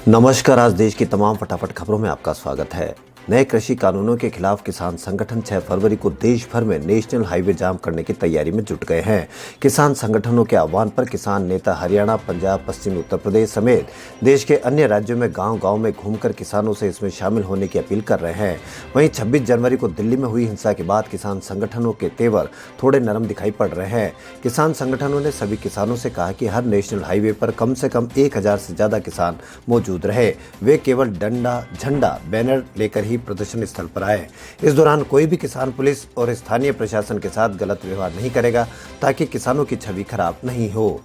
नमस्कार। आज देश की तमाम फटाफट खबरों में आपका स्वागत है। नए कृषि कानूनों के खिलाफ किसान संगठन 6 फरवरी को देश भर में नेशनल हाईवे जाम करने की तैयारी में जुट गए हैं। किसान संगठनों के आह्वान पर किसान नेता हरियाणा, पंजाब, पश्चिमी उत्तर प्रदेश समेत देश के अन्य राज्यों में गांव-गांव में घूमकर किसानों से इसमें शामिल होने की अपील कर रहे हैं। वहीं 26 जनवरी को दिल्ली में हुई हिंसा के बाद किसान संगठनों के तेवर थोड़े नरम दिखाई पड़ रहे हैं। किसान संगठनों ने सभी किसानों से कहा कि हर नेशनल हाईवे पर कम से कम 1000 से ज्यादा किसान मौजूद रहे। वे केवल डंडा, झंडा, बैनर लेकर ही प्रदर्शन स्थल पर आए। इस दौरान कोई भी किसान पुलिस और स्थानीय प्रशासन के साथ गलत व्यवहार नहीं करेगा ताकि किसानों की छवि खराब नहीं हो।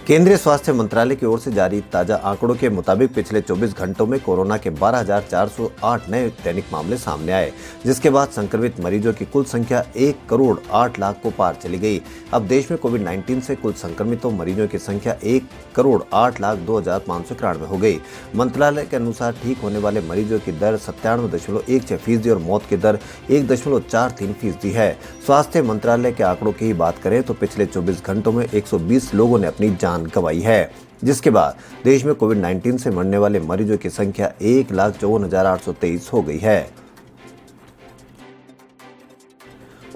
केंद्रीय स्वास्थ्य मंत्रालय की ओर से जारी ताजा आंकड़ों के मुताबिक पिछले 24 घंटों में कोरोना के 12,408 नए दैनिक मामले सामने आए, जिसके बाद संक्रमित मरीजों की कुल संख्या 1 करोड़ 8 लाख को पार चली गई। अब देश में कोविड-19 से कुल संक्रमितों मरीजों की संख्या 1 करोड़ 8 लाख 2,591 हो गई। मंत्रालय के अनुसार ठीक होने वाले मरीजों की दर 97.16% और मौत की दर 1.43% है। स्वास्थ्य मंत्रालय के आंकड़ों की ही बात करें तो पिछले 24 घंटों में 120 लोगों ने अपनी जान गंवाई है, जिसके बाद देश में कोविड-19 से मरने वाले मरीजों की संख्या 1,54,823 हो गई है।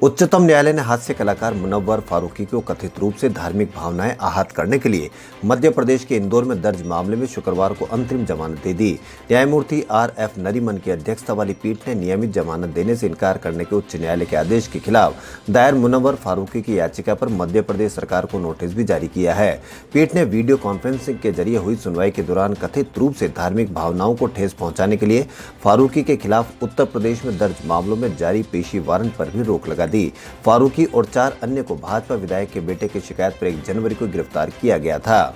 उच्चतम न्यायालय ने हास्य कलाकार मुनव्वर फारूकी को कथित रूप से धार्मिक भावनाएं आहत करने के लिए मध्य प्रदेश के इंदौर में दर्ज मामले में शुक्रवार को अंतरिम जमानत दे दी। न्यायमूर्ति RF नरीमन की अध्यक्षता वाली पीठ ने नियमित जमानत देने से इनकार करने के उच्च न्यायालय के आदेश के खिलाफ दायर मुनव्वर फारूकी की याचिका पर मध्य प्रदेश सरकार को नोटिस भी जारी किया है। पीठ ने वीडियो कॉन्फ्रेंसिंग के जरिए हुई सुनवाई के दौरान कथित रूप से धार्मिक भावनाओं को ठेस पहुंचाने के लिए फारूकी के खिलाफ उत्तर प्रदेश में दर्ज मामलों में जारी पेशी वारंट पर भी रोक लगा दी। फारूकी और 4 अन्य को भाजपा विधायक के बेटे की शिकायत पर 1 जनवरी को गिरफ्तार किया गया था।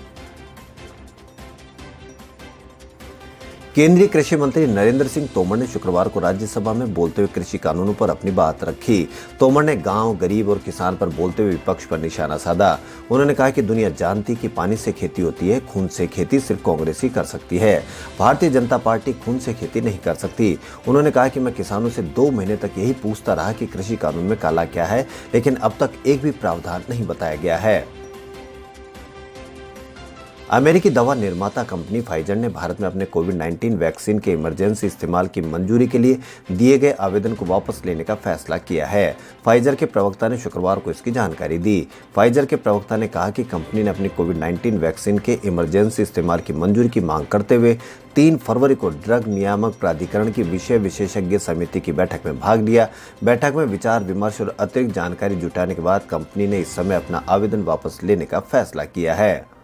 केंद्रीय कृषि मंत्री नरेंद्र सिंह तोमर ने शुक्रवार को राज्यसभा में बोलते हुए कृषि कानूनों पर अपनी बात रखी। तोमर ने गांव, गरीब और किसान पर बोलते हुए विपक्ष पर निशाना साधा। उन्होंने कहा कि दुनिया जानती कि पानी से खेती होती है, खून से खेती सिर्फ कांग्रेस ही कर सकती है। भारतीय जनता पार्टी खून से खेती नहीं कर सकती। उन्होंने कहा कि मैं किसानों से 2 महीने तक यही पूछता रहा कि कृषि कानून में काला क्या है, लेकिन अब तक एक भी प्रावधान नहीं बताया गया है। अमेरिकी दवा निर्माता कंपनी फाइजर ने भारत में अपने कोविड-19 वैक्सीन के इमरजेंसी इस्तेमाल की मंजूरी के लिए दिए गए आवेदन को वापस लेने का फैसला किया है। फाइजर के प्रवक्ता ने शुक्रवार को इसकी जानकारी दी। फाइजर के प्रवक्ता ने कहा कि कंपनी ने अपनी कोविड-19 वैक्सीन के इमरजेंसी इस्तेमाल की मंजूरी की मांग करते हुए 3 फरवरी को ड्रग नियामक प्राधिकरण की विषय विशेषज्ञ समिति की बैठक में भाग लिया। बैठक में विचार विमर्श और अतिरिक्त जानकारी जुटाने के बाद कंपनी ने इस समय अपना आवेदन वापस लेने का फैसला किया है।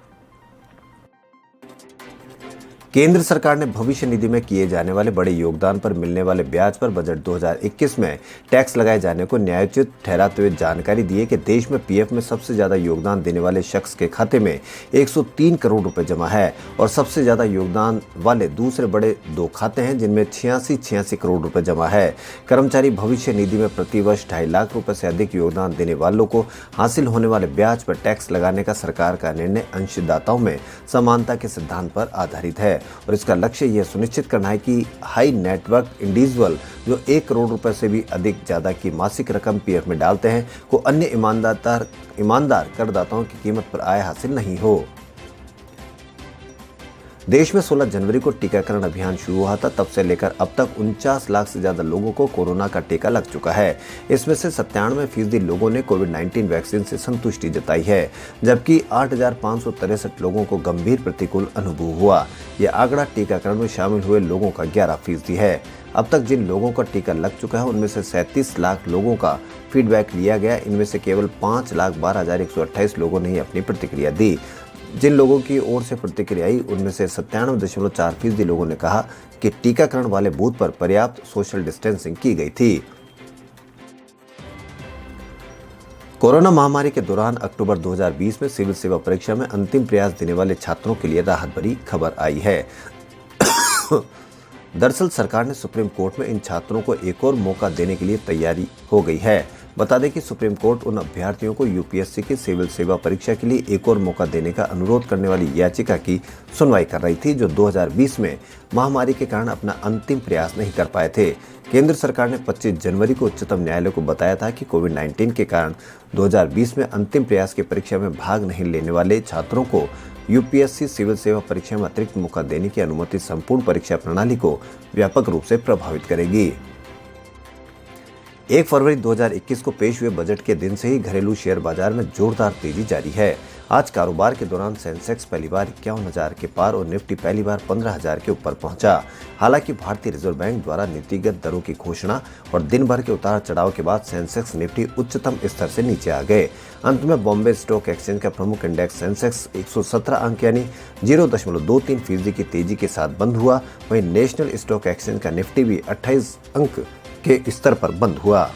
केंद्र सरकार ने भविष्य निधि में किए जाने वाले बड़े योगदान पर मिलने वाले ब्याज पर बजट 2021 में टैक्स लगाए जाने को न्यायोचित ठहराते हुए जानकारी दी है कि देश में पीएफ में सबसे ज्यादा योगदान देने वाले शख्स के खाते में 103 करोड़ रुपए जमा है और सबसे ज्यादा योगदान वाले दूसरे बड़े 2 खाते हैं जिनमें 86 करोड़ रुपए जमा है। कर्मचारी भविष्य निधि में प्रतिवर्ष 2.5 लाख रुपए से अधिक योगदान देने वालों को हासिल होने वाले ब्याज पर टैक्स लगाने का सरकार का निर्णय अंशदाताओं में समानता के सिद्धांत पर आधारित है और इसका लक्ष्य यह सुनिश्चित करना है कि हाई नेटवर्क इंडिविजुअल जो 1 करोड़ रुपए से भी अधिक ज्यादा की मासिक रकम पीएफ में डालते हैं को अन्य ईमानदार करदाताओं की कीमत पर आय हासिल नहीं हो। देश में 16 जनवरी को टीकाकरण अभियान शुरू हुआ था। तब से लेकर अब तक 49 लाख से ज्यादा लोगों को कोरोना का टीका लग चुका है। इसमें से 97% लोगों ने कोविड-19 वैक्सीन से संतुष्टि जताई है, जबकि 8,563 लोगों को गंभीर प्रतिकूल अनुभव हुआ। यह आंकड़ा टीकाकरण में शामिल हुए लोगों का 11% है। अब तक जिन लोगों का टीका लग चुका है उनमें से 37 लाख लोगों का फीडबैक लिया गया। इनमें से केवल 5,12,128 लोगों ने ही अपनी प्रतिक्रिया दी। जिन लोगों की ओर से प्रतिक्रिया आई उनमें से 97.4% लोगों ने कहा कि टीकाकरण वाले बूथ पर पर्याप्त सोशल डिस्टेंसिंग की गई थी। कोरोना महामारी के दौरान अक्टूबर 2020 में सिविल सेवा परीक्षा में अंतिम प्रयास देने वाले छात्रों के लिए राहत भरी खबर आई है। दरअसल सरकार ने सुप्रीम कोर्ट में इन छात्रों को एक और मौका देने के लिए तैयारी हो गई है। बता दें कि सुप्रीम कोर्ट उन अभ्यर्थियों को यूपीएससी की सिविल सेवा परीक्षा के लिए एक और मौका देने का अनुरोध करने वाली याचिका की सुनवाई कर रही थी, जो 2020 में महामारी के कारण अपना अंतिम प्रयास नहीं कर पाए थे। केंद्र सरकार ने 25 जनवरी को उच्चतम न्यायालय को बताया था कि कोविड-19 के कारण 2020 में अंतिम प्रयास की परीक्षा में भाग नहीं लेने वाले छात्रों को यूपीएससी सिविल सेवा परीक्षा में अतिरिक्त मौका देने की अनुमति संपूर्ण परीक्षा प्रणाली को व्यापक रूप से प्रभावित करेगी। 1 फरवरी 2021 को पेश हुए बजट के दिन से ही घरेलू शेयर बाजार में जोरदार तेजी जारी है। आज कारोबार के दौरान सेंसेक्स पहली बार 51,000 के पार और निफ्टी पहली बार 15,000 के ऊपर पहुंचा। हालांकि भारतीय रिजर्व बैंक द्वारा नीतिगत दरों की घोषणा और दिन भर के उतार चढ़ाव के बाद सेंसेक्स निफ्टी उच्चतम स्तर से नीचे आ गए। अंत में बॉम्बे स्टॉक एक्सचेंज का प्रमुख इंडेक्स सेंसेक्स 117 अंक यानी 0.23% की तेजी के साथ बंद हुआ। वहीं नेशनल स्टॉक एक्सचेंज का निफ्टी भी 28 अंक के स्तर पर बंद हुआ।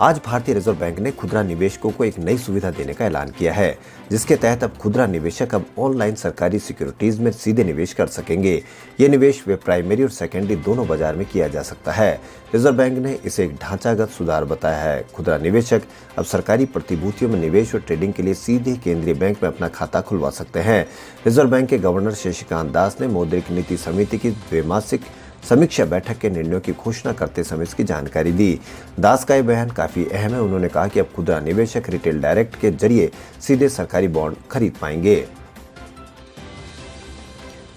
आज भारतीय रिजर्व बैंक ने खुदरा निवेशकों को एक नई सुविधा देने का ऐलान किया है, जिसके तहत अब खुदरा निवेशक अब ऑनलाइन सरकारी सिक्योरिटीज में सीधे निवेश कर सकेंगे। ये निवेश वे प्राइमरी और सेकेंडरी दोनों बाजार में किया जा सकता है। रिजर्व बैंक ने इसे एक ढांचागत सुधार बताया है। खुदरा निवेशक अब सरकारी प्रतिभूतियों में निवेश और ट्रेडिंग के लिए सीधे केंद्रीय बैंक में अपना खाता खुलवा सकते हैं। रिजर्व बैंक के गवर्नर शशिकांत दास ने मौद्रिक नीति समिति की द्विमासिक समीक्षा बैठक के निर्णयों की घोषणा करते समय इसकी जानकारी दी। दास का यह बयान काफी अहम है। उन्होंने कहा कि अब खुदरा निवेशक रिटेल डायरेक्ट के जरिए सीधे सरकारी बॉन्ड खरीद पाएंगे।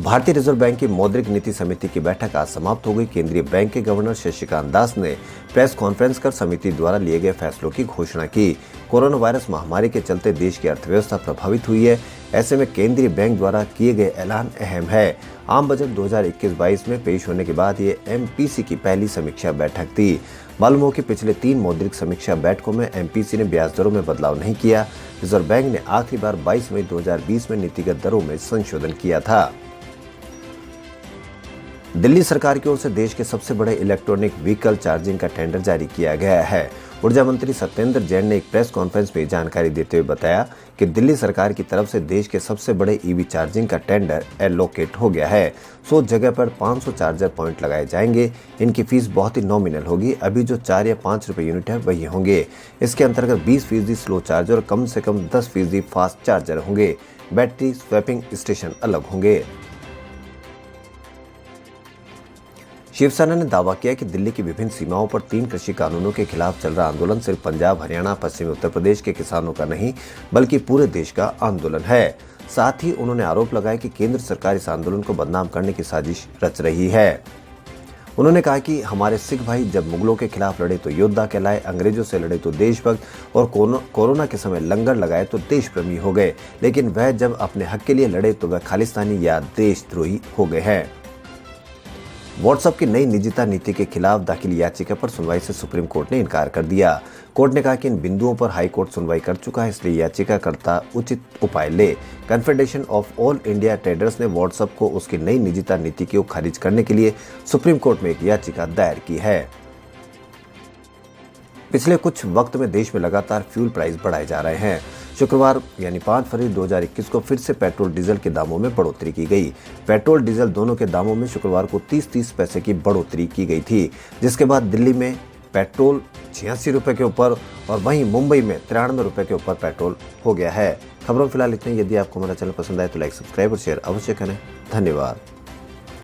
भारतीय रिजर्व बैंक की मौद्रिक नीति समिति की बैठक आज समाप्त हो गई। केंद्रीय बैंक के गवर्नर शशिकांत दास ने प्रेस कॉन्फ्रेंस कर समिति द्वारा लिए गए फैसलों की घोषणा की। कोरोना वायरस महामारी के चलते देश की अर्थव्यवस्था प्रभावित हुई है। ऐसे में केंद्रीय बैंक द्वारा किए गए ऐलान अहम है। आम बजट 2021-22 में पेश होने के बाद ये एमपीसी की पहली समीक्षा बैठक थी। मालूम हो कि पिछले 3 मौद्रिक समीक्षा बैठकों में एमपीसी ने ब्याज दरों में बदलाव नहीं किया। रिजर्व बैंक ने आखिरी बार 22 मई 2020 में नीतिगत दरों में संशोधन किया था। दिल्ली सरकार की ओर से देश के सबसे बड़े इलेक्ट्रॉनिक व्हीकल चार्जिंग का टेंडर जारी किया गया है। ऊर्जा मंत्री सत्येंद्र जैन ने एक प्रेस कॉन्फ्रेंस में जानकारी देते हुए बताया कि दिल्ली सरकार की तरफ से देश के सबसे बड़े ईवी चार्जिंग का टेंडर एलोकेट हो गया है। 100 जगह पर 500 चार्जर पॉइंट लगाए जाएंगे। इनकी फीस बहुत ही नॉमिनल होगी। अभी जो 4 या 5 रुपए यूनिट है वही होंगे। इसके अंतर्गत 20% स्लो चार्जर और कम से कम 10% फास्ट चार्जर होंगे। बैटरी स्वैपिंग स्टेशन अलग होंगे। शिवसेना ने दावा किया कि दिल्ली की विभिन्न सीमाओं पर 3 कृषि कानूनों के खिलाफ चल रहा आंदोलन सिर्फ पंजाब, हरियाणा, पश्चिमी उत्तर प्रदेश के किसानों का नहीं बल्कि पूरे देश का आंदोलन है। साथ ही उन्होंने आरोप लगाया कि केंद्र सरकार इस आंदोलन को बदनाम करने की साजिश रच रही है। उन्होंने कहा कि हमारे सिख भाई जब मुगलों के खिलाफ लड़े तो योद्धा कहलाए, अंग्रेजों से लड़े तो देशभक्त और कोरोना के समय लंगर लगाए तो देशप्रेमी हो गए, लेकिन वह जब अपने हक के लिए लड़े तो वह खालिस्तानी या देशद्रोही हो गए हैं। व्हाट्सएप की नई निजता नीति के खिलाफ दाखिल याचिका पर सुनवाई से सुप्रीम कोर्ट ने इनकार कर दिया। कोर्ट ने कहा कि इन बिंदुओं पर हाई कोर्ट सुनवाई कर चुका है, इसलिए याचिकाकर्ता उचित उपाय ले। Confederation of all India traders ने व्हाट्सएप को उसकी नई निजता नीति को खारिज करने के लिए सुप्रीम कोर्ट में एक याचिका दायर की है। पिछले कुछ वक्त में देश में लगातार फ्यूल प्राइस बढ़ाए जा रहे हैं। शुक्रवार यानी 5 फरवरी 2021 को फिर से पेट्रोल डीजल के दामों में बढ़ोतरी की गई। पेट्रोल डीजल दोनों के दामों में शुक्रवार को 30-30 पैसे की बढ़ोतरी की गई थी, जिसके बाद दिल्ली में पेट्रोल 86 रुपए के ऊपर और वहीं मुंबई में 93 रुपए के ऊपर पेट्रोल हो गया है। खबरों फिलहाल इतने। यदि आपको हमारा चैनल पसंद आए तो लाइक, सब्सक्राइब और शेयर अवश्य करें। धन्यवाद।